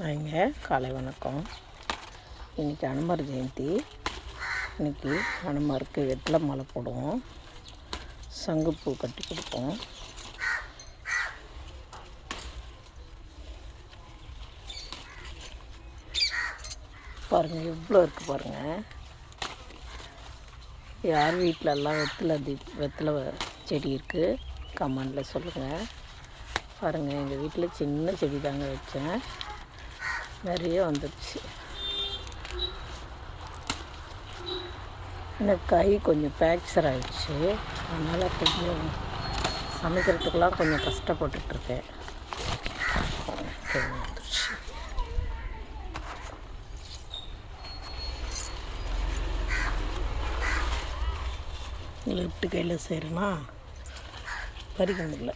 வாங்க காலை வணக்கம். இன்றைக்கி அனுமர் ஜெயந்தி. இன்றைக்கி அனுமருக்கு வெற்றிலை மாலை போடுவோம், சங்குப்பூ கட்டி கொடுப்போம். பாருங்கள் எவ்வளோ இருக்குது பாருங்கள். யார் வீட்டிலலாம் வெற்றிலை செடி இருக்குது கமெண்டில் சொல்லுங்கள். பாருங்கள், எங்கள் வீட்டில் சின்ன செடி தாங்க வச்சேன், நிறைய வந்துடுச்சு. இந்த கை கொஞ்சம் ஃப்ராக்சர் ஆகிடுச்சு, அதனால் கொஞ்சம் சமைக்கிறதுக்கெலாம் கொஞ்சம் கஷ்டப்பட்டுட்ருக்கேன். வந்துடுச்சு. லெஃப்ட் கையில் செய்கிறேன்னா பறிக்க முடியல.